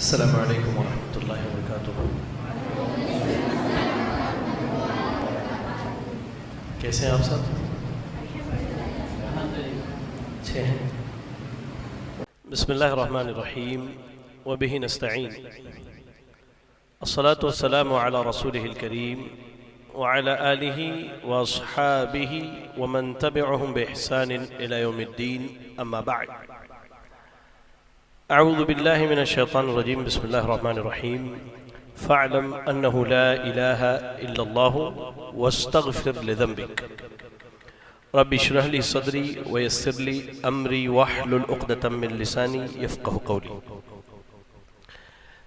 अस्सलामु अलैकुम वरहमतुल्लाहि वबरकातुहू। कैसे हैं आप सब? अच्छे हैं। बिस्मिल्लाहिर रहमानिर रहीम व बिही नस्तईन। अस्सलातु वस्सलामु अला रसूलिहिल करीम व अला आलिहि व अस्हाबिहि व मन तबिअहुम बिइहसानिन इला यौमिद्दीन, अम्मा बअद। अऊज़ु बिल्लाहि मिनश शैतानिर रजीम। बिस्मिल्लाहिर रहमानिर रहीम। फ़अलम अन्नहु ला इलाहा इल्लल्लाहु वस्तग़फिर लिज़ंबिक रब्बि इश्रह ली सदरी व यस्सिर ली अमरी वहलुल उक़दतम मिन लिसानी यफ़क़हू क़ौली।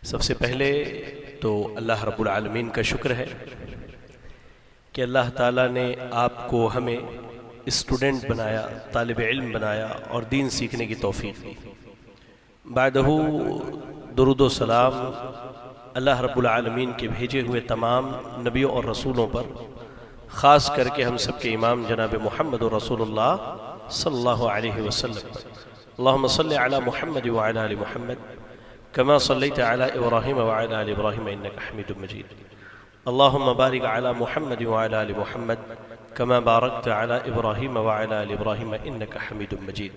सबसे पहले तो अल्लाह रब्बुल आलमीन का शुक्र है कि अल्लाह ताला ने आपको हमें स्टूडेंट बनाया, तालिब इल्म बनाया और दीन सीखने की तौफ़ीक़ दी। बादहू दुरूद व सलाम अल्लाह रब्बुल आलमीन के भेजे हुए तमाम नबियों और रसूलों पर, ख़ास करके हम सब के इमाम जनाब मुहम्मद रसूलुल्लाह सल्लल्लाहु अलैहि वसल्लम। अल्लाहुम्मा सल्लि अला मुहम्मद व अला आलि मुहम्मद कमा सल्लैत अला इब्राहीम व अला आलि इब्राहीम इन्नका हमीदुम मजीद। अल्लाहुम्मा बारिक अला मुहम्मद व अला आलि मुहम्मद कमा बारकत अला इब्राहीम व अला आलि इब्राहीम इन्नका हमीदुम मजीद।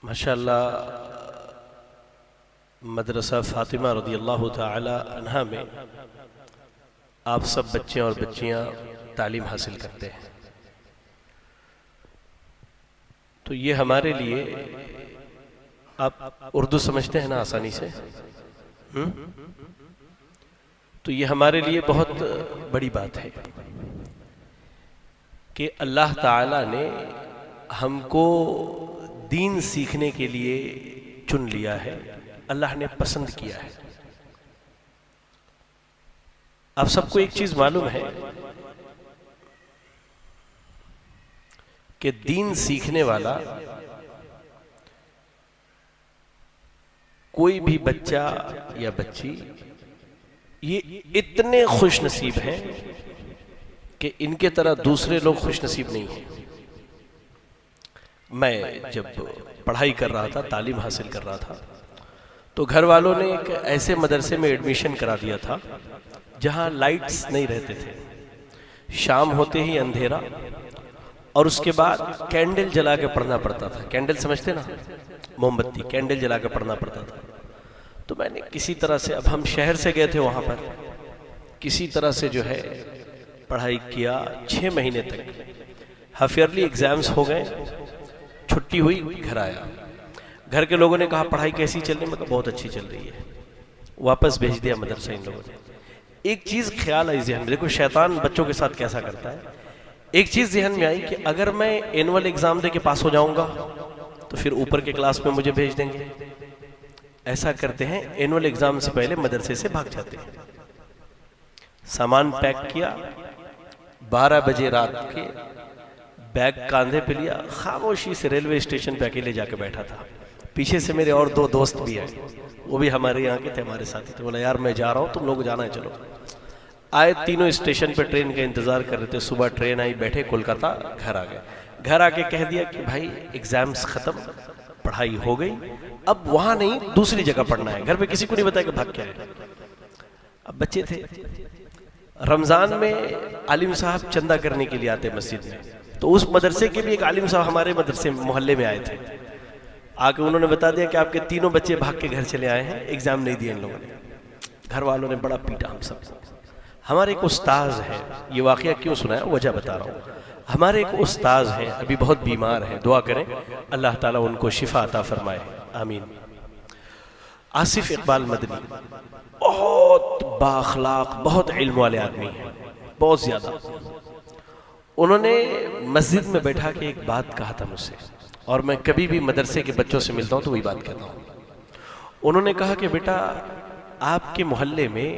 माशाअल्लाह, मदरसा फ़ातिमा रज़ियल्लाहु ताला अन्हा में आप सब बच्चे और बच्चियां तालीम हासिल करते हैं, तो ये हमारे लिए, आप उर्दू समझते हैं ना आसानी से? तो ये हमारे लिए बहुत बड़ी बात है कि अल्लाह ताला ने हमको दीन सीखने के लिए चुन लिया है, अल्लाह ने पसंद किया है। आप सबको एक चीज मालूम है कि दीन सीखने वाला कोई भी बच्चा या बच्ची ये इतने खुश नसीब हैं कि इनके तरह दूसरे लोग खुश नसीब नहीं हैं। मैं जब पढ़ाई कर रहा था, तालीम हासिल कर रहा था, तो घर वालों ने एक ऐसे मदरसे में एडमिशन करा दिया था जहां लाइट्स नहीं रहते थे। शाम होते ही अंधेरा, और उसके बाद कैंडल जला के पढ़ना पड़ता था। कैंडल समझते ना, मोमबत्ती, कैंडल जला के पढ़ना पड़ता था। तो मैंने किसी तरह से, अब हम शहर से गए थे वहां पर, किसी तरह से जो है पढ़ाई किया 6 महीने तक। हाफ ईयरली एग्जाम्स हो गए, छुट्टी हुई, घर आया। घर के लोगों ने कहा पढ़ाई कैसी चल रही है? मैं कहा बहुत अच्छी चल रही है। वापस भेज दिया मदरसा इन लोगों ने। एक चीज ख्याल आई ज़हन में, देखो शैतान बच्चों के साथ कैसा करता है। एक चीज ज़हन में आई कि अगर मैं एनुअल एग्जाम दे के पास हो जाऊंगा तो फिर ऊपर के क्लास में मुझे भेज देंगे। ऐसा करते हैं, एनुअल एग्जाम से पहले मदरसे से भाग जाते हैं। सामान पैक किया, 12 बजे रात के बैग कांधे पे लिया, खामोशी से रेलवे स्टेशन पे अकेले जाके बैठा था। पीछे से मेरे और 2 दोस्त भी आए, वो भी हमारे यहाँ के थे, हमारे साथी थे। बोला यार मैं जा रहा हूँ, तुम लोग जाना है चलो। आए, तीनों स्टेशन पे ट्रेन का इंतजार कर रहे थे। सुबह ट्रेन आई, बैठे कोलकाता, घर आ गए। घर आके कह दिया कि भाई एग्जाम्स खत्म, पढ़ाई हो गई, अब वहां नहीं दूसरी जगह पढ़ना है। घर पे किसी को नहीं बताया कि भाग क्या है। अब बच्चे थे, रमजान में आलिम साहब चंदा करने के लिए आते मस्जिद में, तो उस मदरसे के भी एक आलिम साहब हमारे मदरसे मोहल्ले में आए थे। आके उन्होंने बता दिया कि आपके 3 बच्चे भाग के घर चले आए हैं, एग्जाम नहीं दिए इन लोगों ने। घर वालों ने बड़ा पीटा हम सब। हमारे एक उस्ताज है, ये वाकया क्यों सुनाया वजह बता रहा हूँ। हमारे एक उस्ताज हैं, अभी बहुत बीमार हैं, दुआ करें अल्लाह ताला उनको शिफा अता फरमाए, आमीन। आसिफ इकबाल मदनी बहुत बाअखलाक, बहुत इल्म वाले आदमी हैं, बहुत ज्यादा। उन्होंने मस्जिद में बैठा के एक बात कहा था मुझसे, और मैं कभी भी मदरसे के बच्चों से मिलता हूं तो वही बात कहता हूं। उन्होंने कहा कि बेटा, आपके मोहल्ले में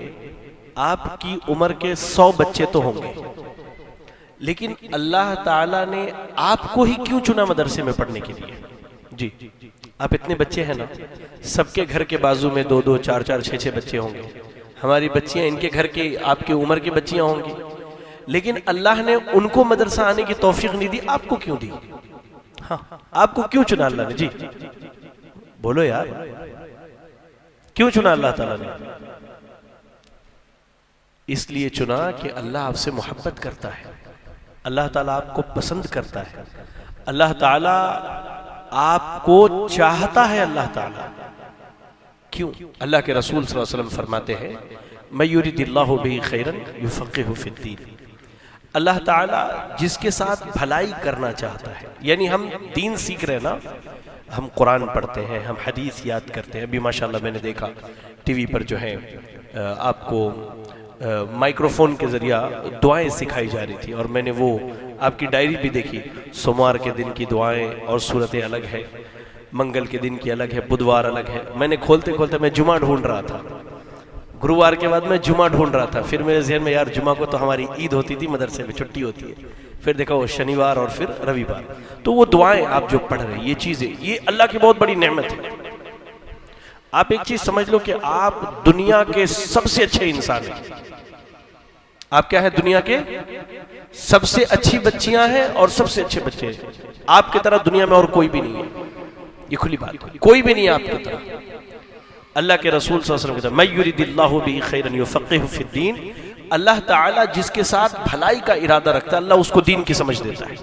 आपकी उम्र के 100 बच्चे तो होंगे, लेकिन अल्लाह ताला ने आपको ही क्यों चुना मदरसे में पढ़ने के लिए? जी, आप इतने बच्चे हैं ना, सबके घर के बाजू में 2-2, 4-4, 6-6 बच्चे होंगे। हमारी बच्चियां, इनके घर के आपकी उम्र की बच्चियां होंगी, लेकिन अल्लाह ने उनको मदरसा आने की तौफीक नहीं दी, आपको क्यों दी? हाँ, आपको क्यों चुना अल्लाह ने? जी बोलो यार, क्यों चुना अल्लाह ताला ने? इसलिए चुना कि अल्लाह आपसे मोहब्बत करता है, अल्लाह ताला आपको पसंद करता है, अल्लाह ताला आपको चाहता है। अल्लाह ताला क्यों? अल्लाह के रसूल सल्लल्लाहु अलैहि वसल्लम फरमाते हैं, मैं युरिदिल्लाहु बिही खैरन युफक्किहु फिद्दीन। अल्लाह ताला जिसके साथ भलाई करना चाहता है, यानी हम दीन सीख रहे हैं ना, हम कुरान पढ़ते हैं, हम हदीस याद करते हैं। अभी माशाल्लाह मैंने देखा टीवी पर जो है आपको माइक्रोफोन के जरिया दुआएं सिखाई जा रही थी, और मैंने वो आपकी डायरी भी देखी। सोमवार के दिन की दुआएं और सूरतें अलग है, मंगल के दिन की अलग है, बुधवार अलग है। मैंने खोलते खोलते मैं जुमा ढूंढ रहा था, गुरुवार के बाद मैं जुमा ढूंढ रहा था। फिर मेरे जहन में, यार जुमा को तो हमारी ईद होती थी, मदरसे में छुट्टी होती है। फिर देखा वो शनिवार और फिर रविवार। तो वो दुआएं आप जो पढ़ रहे हैं, ये चीजें, ये अल्लाह की बहुत बड़ी नेमत है। आप एक चीज समझ लो कि आप दुनिया के सबसे अच्छे इंसान हैं। आप क्या है? दुनिया के सबसे अच्छी बच्चियां हैं और सबसे अच्छे बच्चे हैं। आपकी तरह दुनिया में और कोई भी नहीं है, ये खुली बात है, कोई भी नहीं है आपकी तरह। अल्लाह के रसूल सल्लल्लाहु अलैहि वसल्लम कहते हैं, मैं युरिदिल्लाहु बिही खैरन युफक्किहु फिद्दीन। अल्लाह ताला जिसके साथ भलाई का इरादा रखता है, अल्लाह उसको दीन की समझ देता है।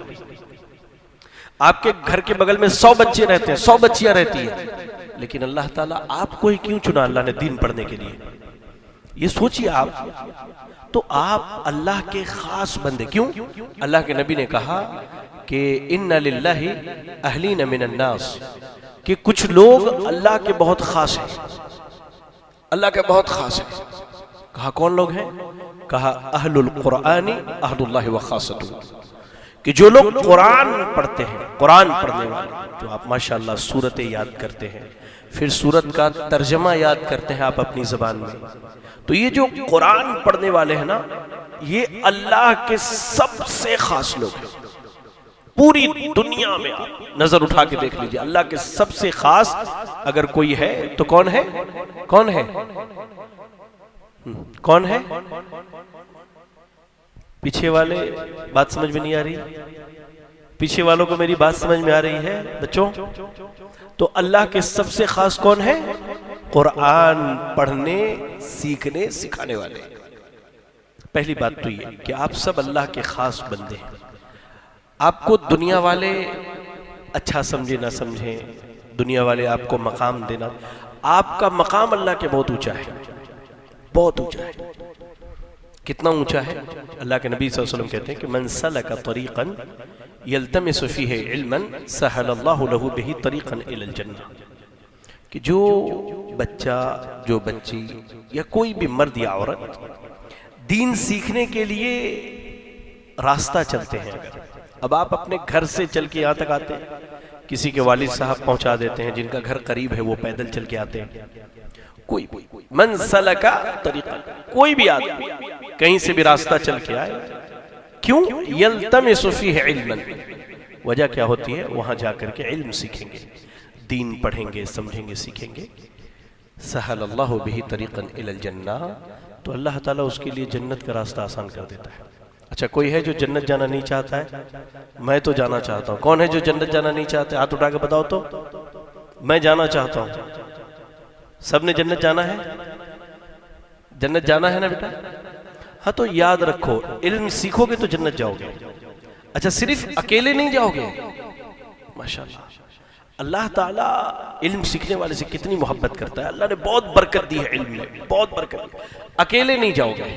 आपके घर के बगल में 100 बच्चे रहते हैं, 100 बच्चियां रहती हैं, लेकिन अल्लाह ताला आपको ही क्यों चुना अल्लाह ने दीन पढ़ने के लिए? ये सोचिए आप। तो आप अल्लाह के खास बंदे। क्यों? अल्लाह के नबी ने कहा कि इन्ना लिल्लाहि अहलीन मिनन नास, कि कुछ लोग अल्लाह के बहुत खास हैं, अल्लाह के बहुत खास हैं। कहा कौन लोग हैं? कहा अहलुल कुरानी अहदुल्लाहि व खासतुहु, कि जो लोग कुरान पढ़ते हैं, कुरान पढ़ने वाले, जो आप माशाअल्लाह सूरतें याद करते हैं, फिर सूरत का तर्जमा याद करते हैं आप अपनी जबान में। तो ये जो कुरान पढ़ने वाले हैं ना, ये अल्लाह के सबसे खास लोग हैं। पूरी दुनिया में आप नजर उठा के देख लीजिए, अल्लाह के सबसे खास अगर कोई है तो कौन है? कौन है? कौन है? पीछे वाले बात समझ में नहीं आ रही? पीछे वालों को मेरी बात समझ में आ रही है बच्चों? तो अल्लाह के सबसे खास कौन है? कुरान पढ़ने, सीखने, सिखाने वाले। पहली बात तो ये कि आप सब अल्लाह के खास बंदे हैं। आपको दुनिया वाले अच्छा समझे ना समझे, दुनिया वाले आपको मकाम देना, आपका मकाम अल्लाह के बहुत ऊंचा है, बहुत ऊंचा है। कितना ऊंचा है? अल्लाह के नबी सल्लल्लाहु अलैहि वसल्लम कहते हैं कि मन सलका तरीक़न यल्तमिसु फीही इल्मन सहलल्लाहु लहु बिही तरीक़न इलल जन्नह, कि जो बच्चा, जो बच्ची या कोई भी मर्द या औरत दीन सीखने के लिए रास्ता चलते हैं, अगर अब आप अपने घर से चल के यहाँ तक आते हैं, किसी के वालिद साहब पहुंचा देते हैं, जिनका घर करीब है वो पैदल चल के आते हैं, कोई मन सलका तरीक़ा, कोई भी आदमी कहीं से भी रास्ता चल के आए, क्यों? यल्तमिसु फीही इल्मन, वजह क्या होती है? वहां जाकर के इल्म सीखेंगे, दीन पढ़ेंगे, समझेंगे, सीखेंगे। सहलल्लाहु बिही तरीक़न इलल जन्नह, तो अल्लाह ताला उसके लिए जन्नत का रास्ता आसान कर देता है। अच्छा, कोई है जो जन्नत जाना नहीं चाहता है? मैं तो जाना चाहता हूँ। कौन है जो जन्नत जाना नहीं चाहते? हाथ उठा के बताओ तो। मैं जाना चाहता हूँ। सबने जन्नत जाना है? जन्नत जाना है ना बेटा? हाँ, तो याद रखो, इल्म सीखोगे तो जन्नत जाओगे। अच्छा, सिर्फ अकेले नहीं जाओगे। माशाअल्लाह, अल्लाह ताला इल्म सीखने वाले से कितनी मोहब्बत करता है। अल्लाह ने बहुत बरकत दी है इल्म में, बहुत बरकत दी। अकेले नहीं जाओगे,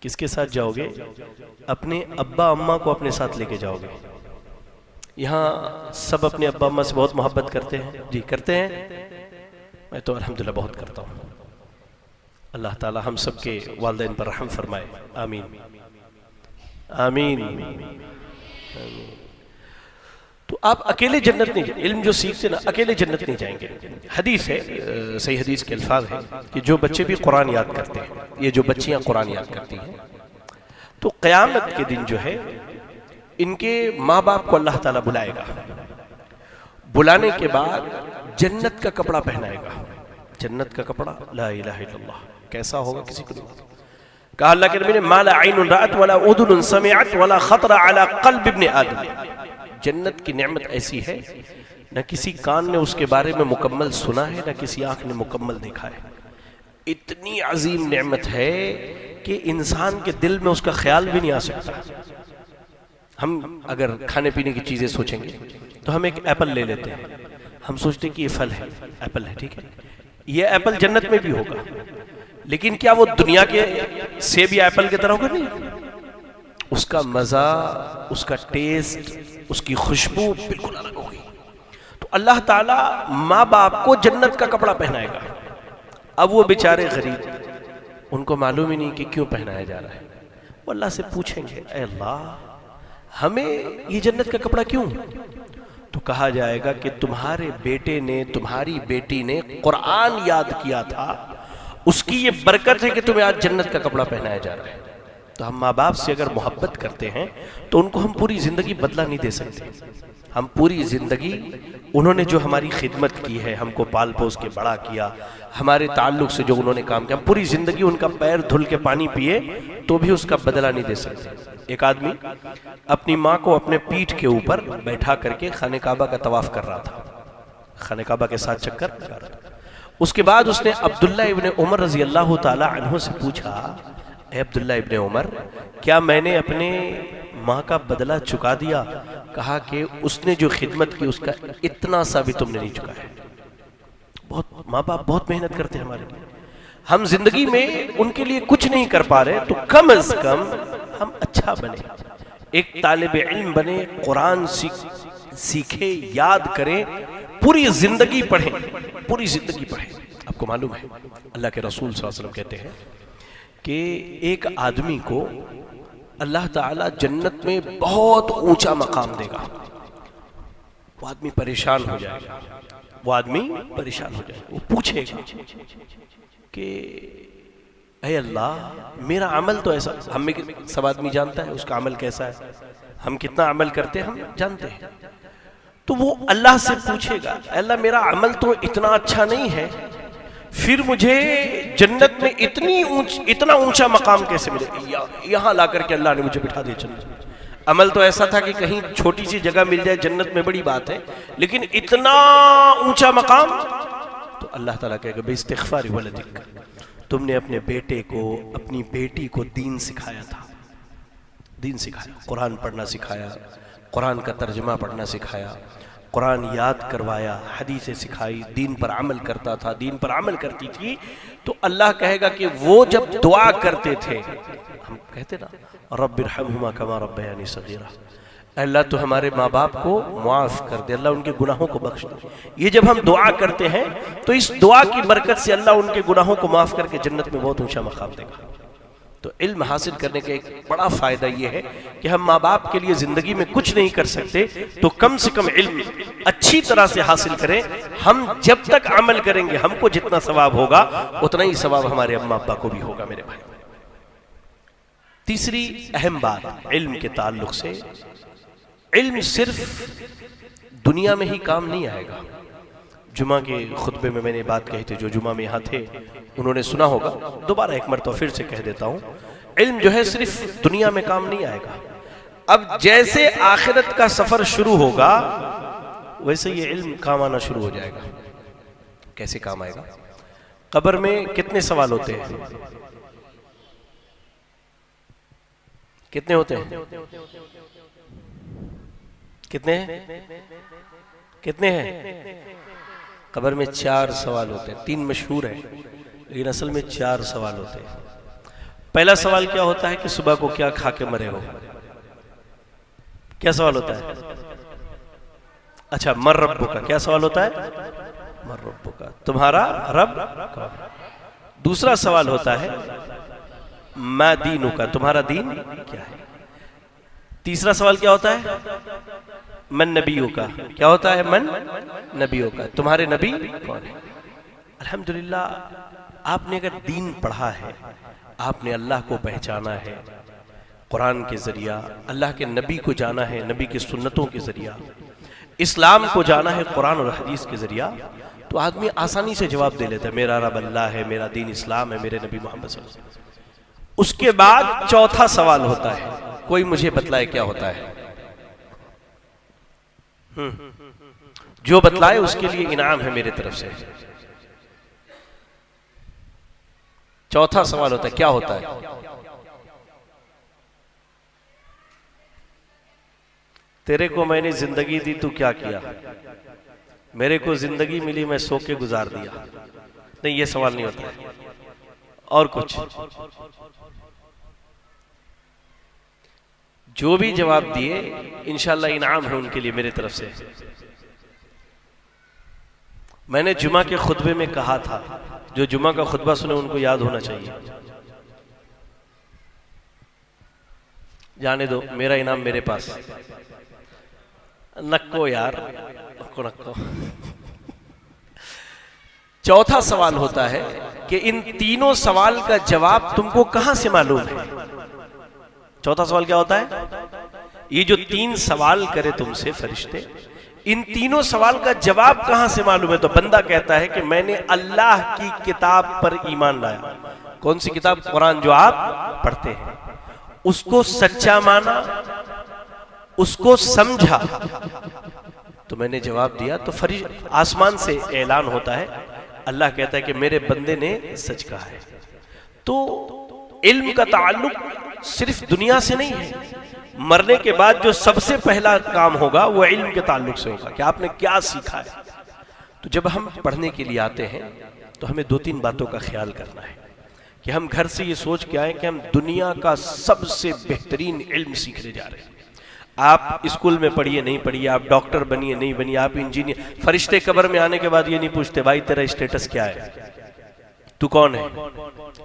किसके साथ जाओगे? अपने अब्बा अम्मा को अपने साथ लेके जाओगे। यहाँ सब अपने अब्बा अम्मा से बहुत मोहब्बत करते हैं। जी करते हैं? मैं तो अल्हम्दुलिल्लाह बहुत करता हूँ। अल्लाह ताला हम सब के वालिदैन पर रहम फरमाए, आमीन आमीन आमीन। तो आप अकेले जन्नत नहीं, इल्म जो सीखते ना, अकेले जन्नत नहीं जाएंगे। हदीस है, सही हदीस के अल्फाज हैं कि जो बच्चे भी कुरान याद करते हैं, ये जो बच्चियां कुरान याद करती हैं, तो क़यामत के दिन जो है इनके माँ बाप को अल्लाह ताला बुलाएगा। बुलाने के बाद जन्नत का कपड़ा पहनाएगा। जन्नत का कपड़ा, ला इलाहा इल्लल्लाह, कैसा होगा किसी को नहीं मालूम। कहा अल्लाह के नबी ने, मा ला ऐनुन रअत वला उदुनुन समिअत वला खतरा अला क़ल्ब इब्न आदम। जन्नत की नेमत ऐसी है न किसी कान ने उसके बारे में मुकम्मल सुना है, न किसी आंख ने मुकम्मल देखा है। इतनी अजीम नेमत है कि इंसान के दिल में उसका ख्याल भी नहीं आ सकता। हम अगर खाने पीने की चीजें सोचेंगे तो हम एक एप्पल ले लेते हैं, हम सोचते कि ये फल है, एप्पल है, ठीक है, ये एप्पल जन्नत में भी होगा, लेकिन क्या वो दुनिया के सेब या एप्पल की तरह होगा? नहीं। उसका मजा, उसका टेस्ट, उसकी खुशबू बिल्कुल अलग होगी। तो अल्लाह ताला माँ बाप को जन्नत का कपड़ा पहनाएगा। अब वो बेचारे गरीब, उनको मालूम ही नहीं कि क्यों पहनाया जा रहा है। वो अल्लाह से पूछेंगे, ऐ अल्लाह हमें ये जन्नत का कपड़ा क्यों? तो कहा जाएगा कि तुम्हारे बेटे ने, तुम्हारी बेटी ने कुरान याद किया था, उसकी ये बरकत है कि तुम्हें आज जन्नत का कपड़ा पहनाया जा रहा है। तो हम माँ बाप से अगर मोहब्बत करते हैं तो उनको हम पूरी जिंदगी बदला नहीं दे सकते। हम पूरी जिंदगी, उन्होंने जो हमारी खिदमत की है, हमको पाल पोस के बड़ा किया, हमारे ताल्लुक से जो उन्होंने काम किया, हम पूरी जिंदगी उनका पैर धुल के पानी पिए तो भी उसका बदला नहीं दे सकते। एक आदमी अपनी माँ को अपने पीठ के ऊपर बैठा करके खाने काबा का तवाफ कर रहा था, खाने काबा के साथ चक्कर लगा रहा था। उसके बाद उसने अब्दुल्ला इब्ने उमर रजी अल्लाह ताला अन्हु से पूछा, ए अब्दुल्ला इब्ने उमर, क्या मैंने अपने माँ का बदला चुका दिया? कहा कि उसने जो खिदमत की उसका इतना सा भी तुमने नहीं चुकाया। बहुत माँ बाप बहुत मेहनत करते हैं हमारे लिए, हम जिंदगी में उनके लिए कुछ नहीं कर पा रहे, तो कम से कम हम अच्छा बने, एक तालिब इल्म बने, कुरान सीखे, याद करें, पूरी जिंदगी पढ़ें, पूरी जिंदगी पढ़ें। आपको मालूम है अल्लाह के रसूल सल्लल्लाहु अलैहि वसल्लम कहते हैं कि एक आदमी को अल्लाह ताला जन्नत में बहुत ऊंचा मकाम देगा। वो आदमी परेशान हो जाएगा, वो आदमी परेशान हो जाएगा, वो पूछेगा कि ऐ अल्लाह मेरा अमल तो ऐसा, हम में सब आदमी जानता है उसका अमल कैसा है, हम कितना अमल करते हैं हम जानते हैं। तो वो अल्लाह से पूछेगा, अल्लाह मेरा अमल तो इतना अच्छा नहीं है, फिर मुझे जन्नत में इतना ऊंचा मकाम कैसे मिले? यहाँ ला करके अल्लाह ने मुझे बिठा दिया जन्नत। अमल तो ऐसा था कि कहीं छोटी सी जगह मिल जाए जन्नत में बड़ी बात है, लेकिन इतना ऊंचा मकाम। तो अल्लाह ताला कहेगा, बेइस्तिग़फ़ार वलदिक, तुमने अपने बेटे को, अपनी बेटी को दीन सिखाया था, दीन सिखाया, कुरान पढ़ना सिखाया, कुरान का तर्जुमा पढ़ना सिखाया, कुरान याद करवाया, हदीसें सिखाई, दीन पर अमल करता था, दीन पर अमल करती थी। तो अल्लाह कहेगा कि वो जब दुआ करते थे, हम कहते ना रब्बिरहमहुमा कमा रब्बयानी सगीरा, अल्लाह तो हमारे माँ बाप को मुआफ़ कर दे, अल्लाह उनके गुनाहों को बख्श दे। ये जब हम दुआ करते हैं तो इस दुआ की बरकत से अल्लाह उनके गुनाहों को माफ़ करके जन्नत में बहुत ऊंचा मकाम देगा। तो इल्म हासिल करने का एक बड़ा फ़ायदा ये है कि हम माँ बाप के लिए ज़िंदगी में कुछ नहीं कर सकते, तो कम से कम इल्म अच्छी तरह से हासिल करें। हम जब तक अमल करेंगे, हमको जितना सवाब होगा उतना ही सवाब हमारे अम्मा अब्बा को भी होगा। मेरे भाई, तीसरी अहम बात इल्म के ताल्लुक से, इल्म सिर्फ दुनिया में ही काम नहीं आएगा। जुमा के खुतबे में मैंने बात कही थी, जो जुमा में यहाँ थे उन्होंने सुना होगा, दोबारा एक मरतबा फिर से कह देता हूँ, इल्म जो है सिर्फ दुनिया में काम नहीं आएगा। अब जैसे आखिरत का सफर शुरू होगा वैसे ये इल्म काम आना शुरू हो जाएगा। कैसे काम आएगा? कब्र में कितने सवाल होते हैं? कितने होते हैं? कितने कितने हैं? कब्र में 4 सवाल होते हैं। 3 मशहूर है, लेकिन असल में 4 सवाल होते हैं। पहला सवाल क्या होता है कि सुबह को क्या खा के मरे हो? क्या सवाल होता है? अच्छा, मर रब्बु का क्या सवाल होता है? मर रब्बु का, तुम्हारा रब कौन? दूसरा सवाल होता है मा दीनु का, तुम्हारा दीन क्या है? तीसरा सवाल क्या होता है? मन नबियों का, क्या होता है? मन नबियों का, तुम्हारे नबी कौन है? अल्हम्दुलिल्लाह, आपने अगर दीन पढ़ा है, आपने अल्लाह को पहचाना है कुरान के जरिया, अल्लाह के नबी को जाना है नबी की सुन्नतों के जरिया, इस्लाम को जाना है कुरान और हदीस के जरिया, तो आदमी आसानी से जवाब दे लेता है, मेरा रब अल्लाह है, मेरा दीन इस्लाम है, मेरे नबी मोहम्मद सल्लल्लाहु अलैहि वसल्लम। उसके बाद चौथा सवाल होता है, कोई मुझे बतलाए क्या होता है? जो बतलाए उसके लिए इनाम है मेरे तरफ से। चौथा सवाल होता है, क्या होता है? तेरे को मैंने जिंदगी दी, तू क्या किया? मेरे को जिंदगी मिली, मैं सो के गुजार दिया। नहीं, ये सवाल नहीं होता है। और कुछ? जो भी जवाब दिए इंशाल्लाह इनाम है उनके लिए मेरे तरफ से। मैंने जुमा के खुतबे में कहा था, जो जुमा का खुतबा सुने उनको याद होना चाहिए। जाने दो, मेरा इनाम मेरे पास। नक्को यार, नक्को। चौथा सवाल होता है कि इन तीनों सवाल का जवाब तुमको कहां से मालूम है? चौथा सवाल क्या होता है? ये जो तीन सवाल करे तुमसे फरिश्ते, इन तीनों सवाल का जवाब कहां से मालूम है? तो बंदा कहता है कि मैंने अल्लाह की किताब पर ईमान लाया। कौन सी किताब? कुरान, जो आप पढ़ते हैं। उसको सच्चा माना, उसको समझा, तो मैंने जवाब दिया। तो आसमान से ऐलान होता है, अल्लाह कहता है कि मेरे बंदे ने सच कहा है। तो इल्म का ताल्लुक सिर्फ दुनिया से नहीं है। मरने के बाद जो सबसे पहला काम होगा वो इल्म के ताल्लुक से होगा कि आपने क्या सीखा है। तो जब हम पढ़ने के लिए आते हैं तो हमें दो तीन बातों का ख्याल करना है कि हम घर से ये सोच के आए कि हम दुनिया का सबसे बेहतरीन इल्म सीखने जा रहे हैं। आप स्कूल में पढ़िए नहीं पढ़िए, आप डॉक्टर बनिए नहीं बनिए, आप इंजीनियर। फरिश्ते कब्र में आने के बाद ये नहीं पूछते भाई तेरा स्टेटस क्या है, तू कौन है,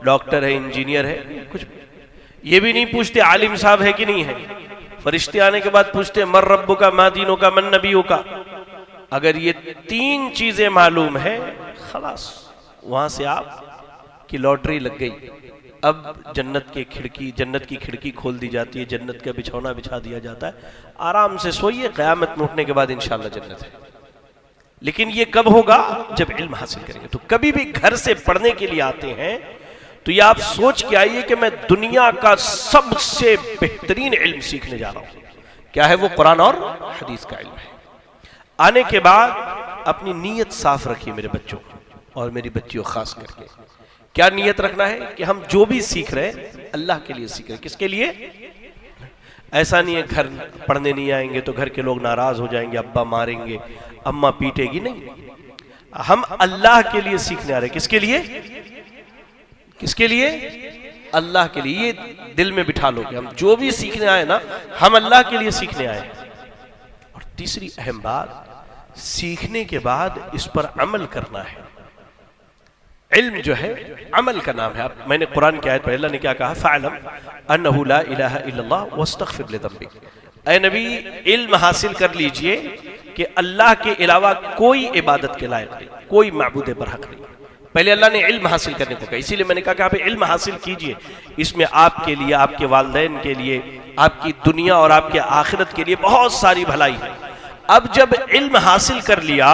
डॉक्टर है, इंजीनियर है, कुछ ये भी नहीं पूछते आलिम साहब है कि नहीं है। फरिश्ते आने के बाद पूछते मर रब्बु का, मा दीनों का, मन नबियों का। अगर ये तीन चीजें मालूम है, खलास वहां से आप की लॉटरी लग गई। अब जन्नत की खिड़की खोल दी जाती है, जन्नत का बिछौना बिछा दिया जाता है, आराम से सोइए, क़यामत में उठने के बाद इंशाल्लाह जन्नत है। लेकिन ये कब होगा? जब इल्म हासिल करेंगे। तो कभी भी घर से पढ़ने के लिए आते हैं तो ये आप सोच के आइए कि मैं दुनिया का सबसे बेहतरीन इल्म सीखने जा रहा हूं। क्या है वो? कुरान और हदीस का इल्म है। आने के बाद अपनी नीयत साफ रखिए मेरे बच्चों और मेरी बच्चियों खास करके। क्या नीयत रखना है कि हम जो भी सीख रहे हैं अल्लाह के लिए सीख रहे हैं। किसके लिए? ऐसा नहीं है घर पढ़ने नहीं आएंगे तो घर के लोग नाराज हो जाएंगे, अब्बा मारेंगे, अम्मा पीटेगी। नहीं, हम अल्लाह के लिए सीखने आ रहे हैं। किसके लिए? किसके लिए? अल्लाह के लिए। ये दिल में बिठा लो कि हम जो भी सीखने आए ना, हम अल्लाह के लिए सीखने आए। और तीसरी अहम बात, सीखने के बाद इस पर अमल करना है। इल्म जो है अमल का नाम है। मैंने कुरान की आयत पर अल्लाह ने क्या कहा? फ़अलम अन्नहु ला इलाहा इल्लल्लाह वस्तग़फिर लिज़ंबिक। ऐ नबी, इल्म हासिल कर लीजिए कि अल्लाह के अलावा कोई इबादत के लायक नहीं, कोई माबूद बरहक नहीं। पहले अल्लाह ने इल्म हासिल करने को कहा, इसीलिए मैंने कहा कि आप इल्म हासिल कीजिए। इसमें आपके लिए, आपके वालिदैन के लिए, आपकी दुनिया और आपके आखिरत के लिए बहुत सारी भलाई है। अब जब इल्म हासिल कर लिया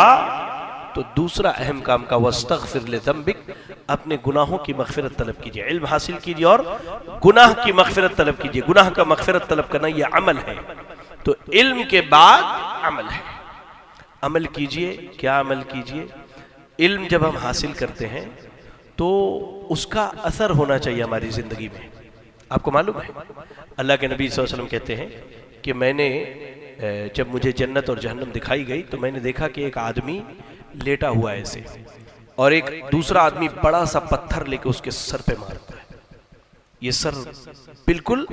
तो दूसरा अहम काम का वस्तग़फिर लिज़ंबिक, अपने गुनाहों की मग़फ़िरत तलब कीजिए। इल्म हासिल कीजिए और गुनाह की मग़फ़िरत तलब कीजिए। गुनाह का मग़फ़िरत तलब करना यह अमल है। तो इल्म के बाद अमल है। अमल कीजिए। क्या अमल कीजिए? इल्म जब हम हासिल करते हैं तो उसका असर होना चाहिए हमारी जिंदगी में। आपको मालूम है अल्लाह के नबी सल्लल्लाहु अलैहि वसल्लम कहते हैं कि मैंने जब मुझे जन्नत और जहन्नम दिखाई गई तो मैंने देखा कि एक आदमी लेटा हुआ है ऐसे, और एक दूसरा आदमी बड़ा सा पत्थर लेके उसके सर पे मारता है। ये सर बिल्कुल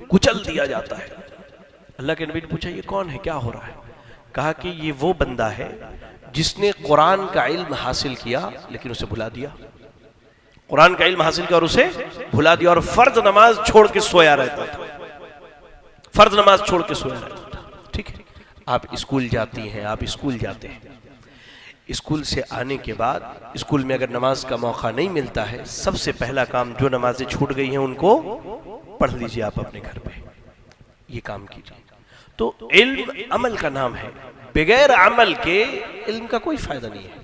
कुचल दिया जाता है। अल्लाह के नबी ने पूछा ये कौन है, क्या हो रहा है? कहा कि ये वो बंदा है जिसने कुरान का इल्म हासिल किया लेकिन उसे भुला दिया। कुरान का इल्म हासिल किया और उसे भुला दिया, और फर्ज नमाज छोड़ के सोया रहता था। फर्ज नमाज छोड़ के सोया रहता था। ठीक है, आप स्कूल जाती हैं, आप स्कूल जाते हैं, स्कूल से आने के बाद स्कूल में अगर नमाज का मौका नहीं मिलता है, सबसे पहला काम, जो नमाजें छूट गई हैं उनको पढ़ लीजिए आप अपने घर पे। ये काम कीजिए। तो इल्म अमल का नाम है। बगैर अमल के इल्म का कोई फायदा नहीं है।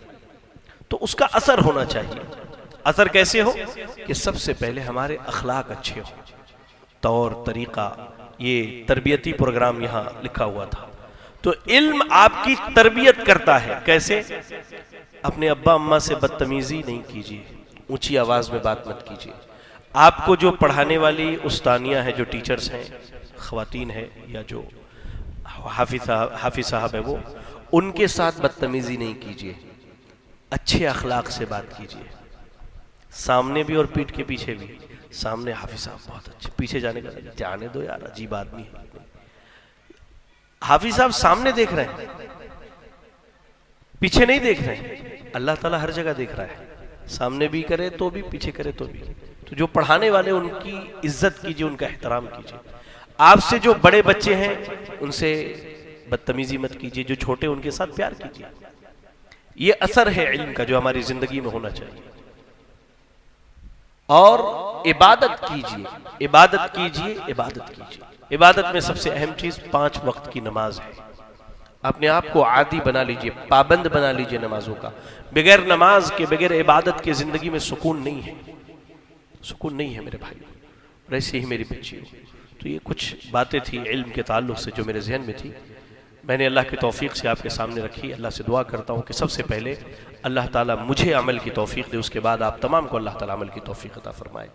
तो उसका असर होना चाहिए। असर कैसे हो कि सबसे पहले हमारे अखलाक अच्छे हो, तौर तरीका, ये तरबियती प्रोग्राम यहाँ लिखा हुआ था। तो इल्म आपकी तरबियत करता है। कैसे? अपने अब्बा अम्मा से बदतमीजी नहीं कीजिए, ऊंची आवाज में बात मत कीजिए। आपको जो पढ़ाने वाली उस्तानियां हैं, जो टीचर्स हैं, ख्वातीन है या जो हाफिज साहब है, वो उनके साथ बदतमीजी नहीं कीजिए, अच्छे अखलाक से बात कीजिए, सामने भी और पीठ के पीछे भी। सामने हाफिज साहब बहुत अच्छे, पीछे जाने का जाने दो यार, अजीब आदमी है। हाफिज साहब सामने देख रहे हैं, पीछे नहीं देख रहे हैं। अल्लाह ताला हर जगह देख रहा है, सामने भी करे तो भी, पीछे करे तो भी। तो जो पढ़ाने वाले, उनकी इज्जत कीजिए, उनका एहतराम कीजिए। आपसे जो बड़े बच्चे हैं उनसे बदतमीजी मत कीजिए, जो छोटे उनके साथ प्यार कीजिए। ये असर है इल्म का जो हमारी जिंदगी में होना चाहिए। और इबादत कीजिए, इबादत कीजिए, इबादत कीजिए। इबादत में सबसे अहम चीज 5 वक्त की नमाज है। अपने आप को आदी बना लीजिए, पाबंद बना लीजिए नमाजों का। बगैर नमाज के, बगैर इबादत के जिंदगी में सुकून नहीं है, सुकून नहीं है मेरे भाई, और ऐसे ही मेरी बच्चियों। तो ये कुछ बातें थी इल्म के ताल्लुक से जो मेरे जहन में थी, मैंने अल्लाह की तौफीक से आपके सामने रखी। अल्लाह से दुआ करता हूँ कि सबसे पहले अल्लाह ताला मुझे अमल की तौफीक दे, उसके बाद आप तमाम को अल्लाह ताला अमल की तौफीक अता फरमाए।